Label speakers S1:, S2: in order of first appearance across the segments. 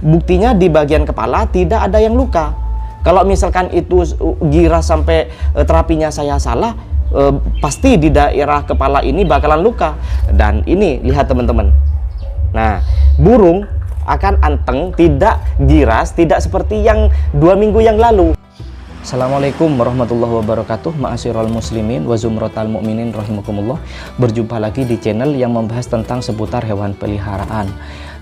S1: buktinya di bagian kepala tidak ada yang luka. Kalau misalkan itu giras sampai terapinya saya salah, pasti di daerah kepala ini bakalan luka. Dan ini lihat teman-teman. Nah, burung akan anteng, tidak giras, tidak seperti yang 2 minggu yang lalu. Assalamualaikum warahmatullahi wabarakatuh. Ma'asyiral muslimin wa zumratal mu'minin rahimakumullah. Berjumpa lagi di channel yang membahas tentang seputar hewan peliharaan.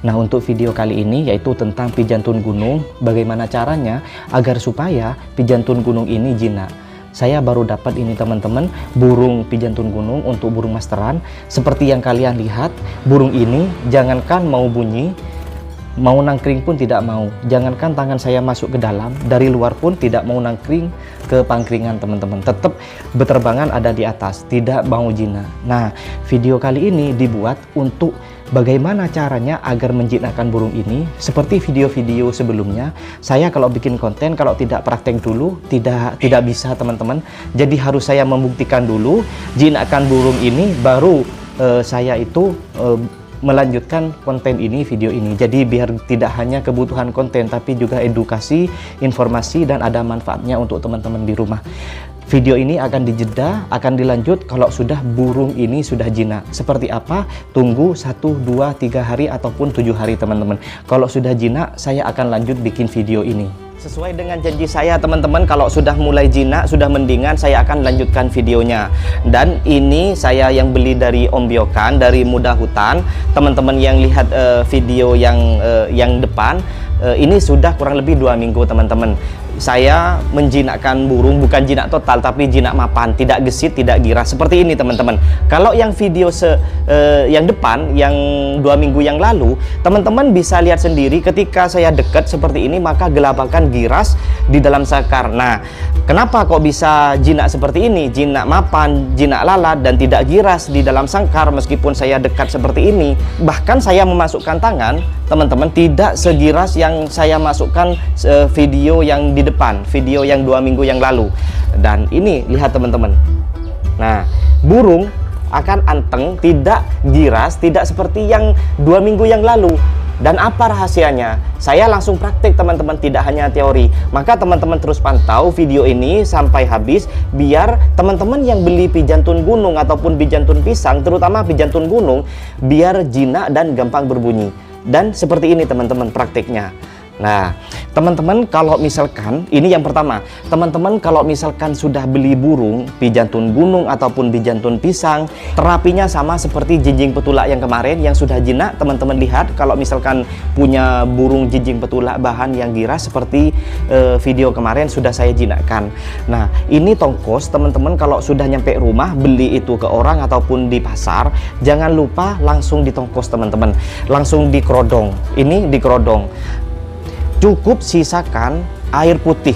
S1: Nah, untuk video kali ini yaitu tentang pijantun gunung. Bagaimana caranya agar supaya pijantun gunung ini jinak. Saya baru dapat ini teman-teman, burung pijantun gunung untuk burung masteran. Seperti yang kalian lihat, burung ini jangankan mau bunyi, mau nangkring pun tidak mau. Jangankan tangan saya masuk ke dalam, dari luar pun tidak mau nangkring ke pangkringan teman-teman. Tetap berterbangan ada di atas, tidak mau jinak. Nah, video kali ini dibuat untuk bagaimana caranya agar menjinakkan burung ini. Seperti video-video sebelumnya, saya kalau bikin konten, kalau tidak praktek dulu, tidak bisa teman-teman. Jadi harus saya membuktikan dulu, jinakkan burung ini, baru saya itu melanjutkan konten ini, video ini. Jadi biar tidak hanya kebutuhan konten, tapi juga edukasi, informasi, dan ada manfaatnya untuk teman-teman di rumah. Video ini akan dijeda, akan dilanjut kalau sudah burung ini sudah jinak. Seperti apa? Tunggu 1, 2, 3 hari ataupun 7 hari teman-teman. Kalau sudah jinak, saya akan lanjut bikin video ini. Sesuai dengan janji saya teman-teman, kalau sudah mulai jinak, sudah mendingan, saya akan lanjutkan videonya. Dan ini saya yang beli dari Om Biokan, dari Muda Hutan. Teman-teman yang lihat video yang depan, ini sudah kurang lebih 2 minggu teman-teman. Saya menjinakkan burung, bukan jinak total, tapi jinak mapan, tidak gesit, tidak giras, seperti ini teman-teman. Kalau yang video yang depan, yang 2 minggu yang lalu, teman-teman bisa lihat sendiri ketika saya dekat seperti ini, maka gelabakan giras di dalam sakar. Nah, kenapa kok bisa jinak seperti ini? Jinak mapan, jinak lalat, dan tidak giras di dalam sangkar meskipun saya dekat seperti ini. Bahkan saya memasukkan tangan, teman-teman, tidak segiras yang saya masukkan video yang di depan, video yang 2 minggu yang lalu. Dan ini lihat teman-teman. Nah, burung akan anteng, tidak giras, tidak seperti yang 2 minggu yang lalu. Dan apa rahasianya? Saya langsung praktik teman-teman, tidak hanya teori. Maka teman-teman terus pantau video ini sampai habis, biar teman-teman yang beli pijantun gunung ataupun pijantun pisang, terutama pijantun gunung, biar jinak dan gampang berbunyi. Dan seperti ini teman-teman praktiknya. Nah, teman-teman kalau misalkan, ini yang pertama, teman-teman kalau misalkan sudah beli burung pijantun gunung ataupun pijantun pisang, terapinya sama seperti jinjing petulak yang kemarin yang sudah jinak. Teman-teman lihat, kalau misalkan punya burung jinjing petulak bahan yang giras seperti video kemarin sudah saya jinakkan. Nah, ini tongkos teman-teman, kalau sudah nyampe rumah, beli itu ke orang ataupun di pasar, jangan lupa langsung ditongkos teman-teman, langsung dikerodong. Ini dikerodong. Cukup sisakan air putih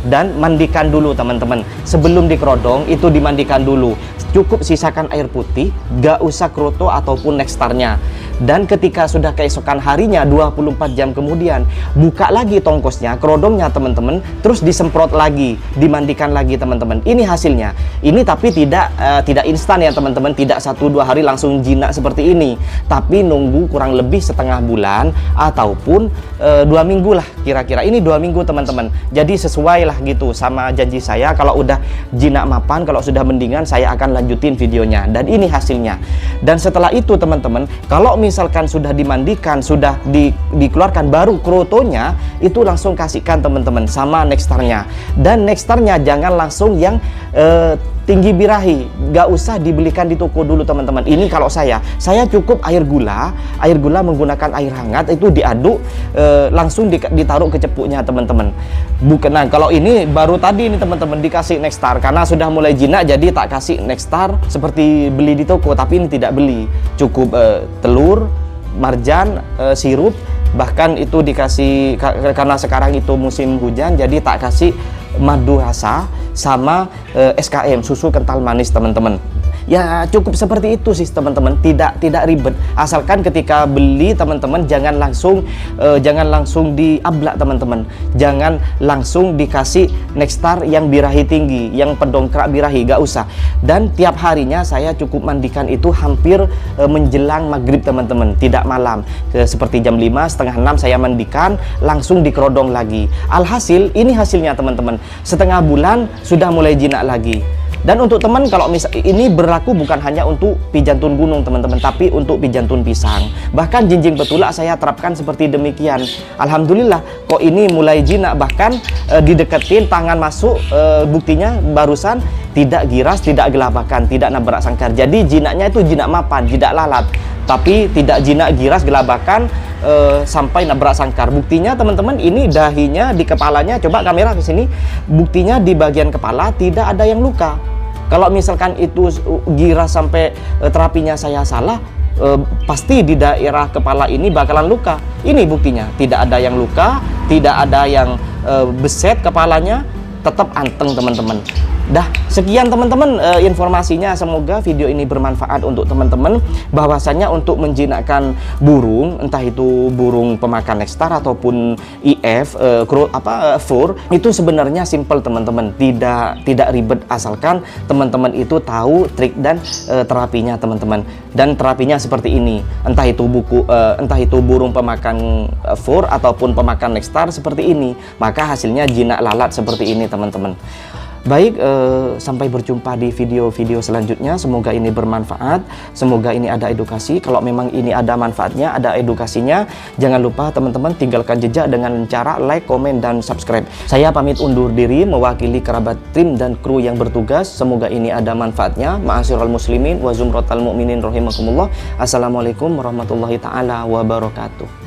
S1: dan mandikan dulu teman-teman. Sebelum dikerodong itu dimandikan dulu. Cukup sisakan air putih, gak usah kroto ataupun nekstarnya. Dan ketika sudah keesokan harinya 24 jam kemudian, buka lagi tongkosnya, kerodongnya teman-teman, terus disemprot lagi, dimandikan lagi teman-teman. Ini hasilnya. Ini tapi tidak instan ya teman-teman, tidak 1-2 hari langsung jinak seperti ini, tapi nunggu kurang lebih setengah bulan ataupun 2 minggu lah kira-kira. Ini 2 minggu teman-teman. Jadi sesuai lah gitu sama janji saya, kalau udah jinak mapan, kalau sudah mendingan, saya akan lanjutin videonya. Dan ini hasilnya. Dan setelah itu teman-teman, kalau misalkan sudah dimandikan, sudah dikeluarkan, baru krotonya itu langsung kasihkan teman-teman sama nekstarnya. Dan nekstarnya jangan langsung yang tinggi birahi, gak usah dibelikan di toko dulu teman-teman. Ini kalau saya cukup air gula menggunakan air hangat, itu diaduk, langsung ditaruh ke cepuknya teman-teman. Bukan, nah kalau ini baru tadi ini teman-teman dikasih nekstar, karena sudah mulai jinak jadi tak kasih nekstar seperti beli di toko, tapi ini tidak beli. Cukup telur, marjan, sirup, bahkan itu dikasih, karena sekarang itu musim hujan, jadi tak kasih madu rasa sama SKM, susu kental manis teman-teman. Ya cukup seperti itu sih teman-teman, tidak ribet. Asalkan ketika beli teman-teman jangan langsung diablak teman-teman. Jangan langsung dikasih Nexstar yang birahi tinggi, yang pendongkrak birahi, gak usah. Dan tiap harinya saya cukup mandikan itu hampir menjelang maghrib teman-teman, tidak malam. Seperti jam 5, setengah 6 saya mandikan, langsung dikerodong lagi. Alhasil ini hasilnya teman-teman, setengah bulan sudah mulai jinak lagi. Dan untuk teman, kalau misal ini berlaku bukan hanya untuk pijantun gunung teman-teman, tapi untuk pijantun pisang. Bahkan jinjing betulak saya terapkan seperti demikian. Alhamdulillah kok ini mulai jinak, bahkan dideketin tangan masuk, buktinya barusan tidak giras, tidak gelabakan, tidak nabrak sangkar. Jadi jinaknya itu jinak mapan, tidak lalat, tapi tidak jinak giras gelabakan sampai nabrak sangkar. Buktinya teman-teman, ini dahinya di kepalanya, coba kamera ke sini, buktinya di bagian kepala tidak ada yang luka. Kalau misalkan itu giras sampai terapinya saya salah, pasti di daerah kepala ini bakalan luka. Ini buktinya, tidak ada yang luka, tidak ada yang beset kepalanya, tetap anteng teman-teman. Dah, sekian teman-teman informasinya. Semoga video ini bermanfaat untuk teman-teman, bahwasanya untuk menjinakkan burung, entah itu burung pemakan Nexstar ataupun IF, fur, itu sebenarnya simple teman-teman, tidak ribet, asalkan teman-teman itu tahu trik dan terapinya teman-teman. Dan terapinya seperti ini, entah itu burung pemakan fur ataupun pemakan Nexstar seperti ini, maka hasilnya jinak lalat seperti ini teman-teman. Baik, sampai berjumpa di video-video selanjutnya. Semoga ini bermanfaat, semoga ini ada edukasi. Kalau memang ini ada manfaatnya, ada edukasinya, jangan lupa teman-teman tinggalkan jejak dengan cara like, komen, dan subscribe. Saya pamit undur diri mewakili kerabat tim dan kru yang bertugas. Semoga ini ada manfaatnya. Ma'asyiral muslimin wa zumratal mu'minin rahimakumullah. Assalamualaikum warahmatullahi taala wabarakatuh.